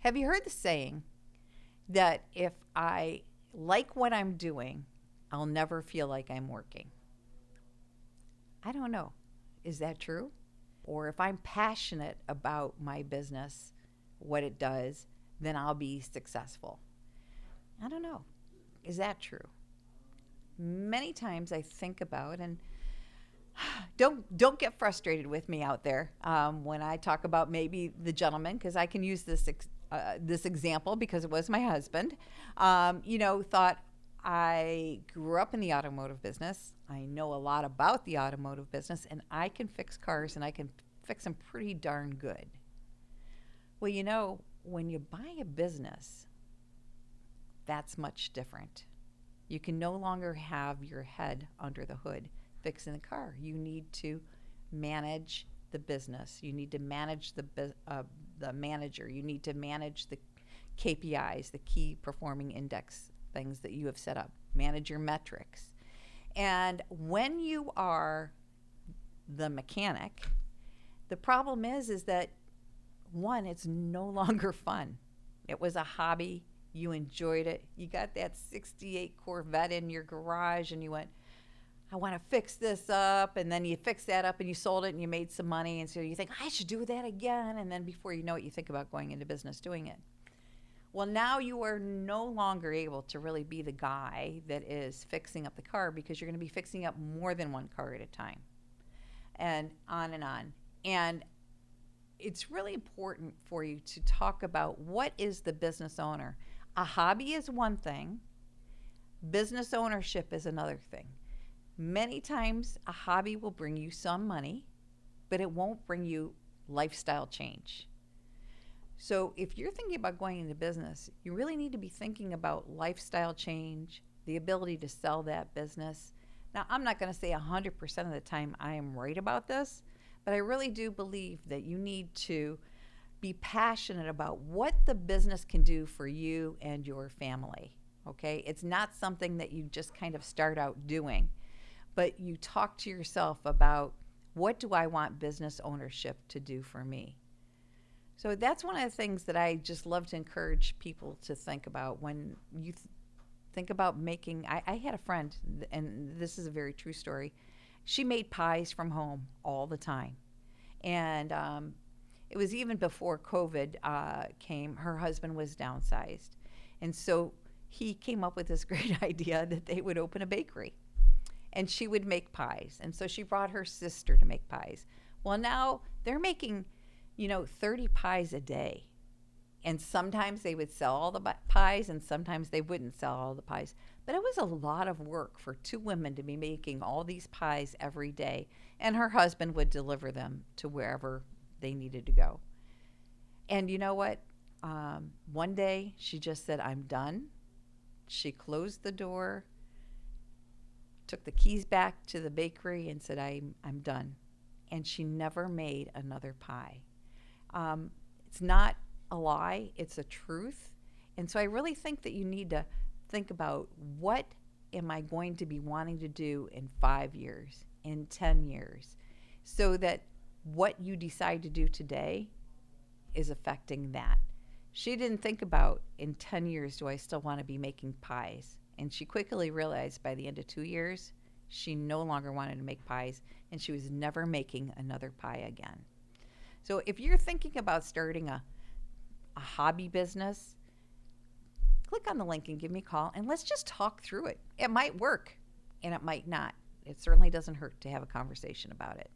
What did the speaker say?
Have you heard the saying that if I like what I'm doing, I'll never feel like I'm working? I don't know. Is that true? Or if I'm passionate about my business, what it does, then I'll be successful. I don't know. Is that true? Many times I think about, and don't get frustrated with me out there when I talk about maybe the gentleman, because I can use this example because it was my husband. Thought I grew up in the automotive business. I know a lot about the automotive business, and I can fix cars, and I can fix them pretty darn good. Well, when you buy a business, that's much different. You can no longer have your head under the hood fixing the car. You need to manage the business. You need to manage the manager. You need to manage the KPIs, the key performing index things that you have set up. Manage your metrics. And when you are the mechanic, the problem is that one, it's no longer fun. It was a hobby. You enjoyed it. You got that 68 Corvette in your garage and you went, I want to fix this up. And then you fixed that up and you sold it and you made some money. And so you think, I should do that again. And then before you know it, you think about going into business doing it. Well, now you are no longer able to really be the guy that is fixing up the car, because you're going to be fixing up more than one car at a time, and on and on. And it's really important for you to talk about, what is the business owner? A hobby is one thing. Business ownership is another thing. Many times a hobby will bring you some money, but it won't bring you lifestyle change. So if you're thinking about going into business, you really need to be thinking about lifestyle change, the ability to sell that business. Now, I'm not going to say 100% of the time I am right about this, but I really do believe that you need to be passionate about what the business can do for you and your family, okay? It's not something that you just kind of start out doing, but you talk to yourself about, what do I want business ownership to do for me? So that's one of the things that I just love to encourage people to think about when you think about making. I had a friend, and this is a very true story. She made pies from home all the time. And it was even before COVID came. Her husband was downsized. And so he came up with this great idea that they would open a bakery. And she would make pies. And so she brought her sister to make pies. Well, now they're making 30 pies a day. And sometimes they would sell all the pies, and sometimes they wouldn't sell all the pies. But it was a lot of work for two women to be making all these pies every day. And her husband would deliver them to wherever they needed to go. And you know what? One day she just said, I'm done. She closed the door, took the keys back to the bakery, and said, I'm done. And she never made another pie. It's not a lie, it's a truth. And so I really think that you need to think about, what am I going to be wanting to do in 5 years, in 10 years, so that what you decide to do today is affecting that. She didn't think about, in 10 years, do I still want to be making pies? And she quickly realized by the end of 2 years, she no longer wanted to make pies, and she was never making another pie again. So if you're thinking about starting a hobby business, click on the link and give me a call, and let's just talk through it. It might work, and it might not. It certainly doesn't hurt to have a conversation about it.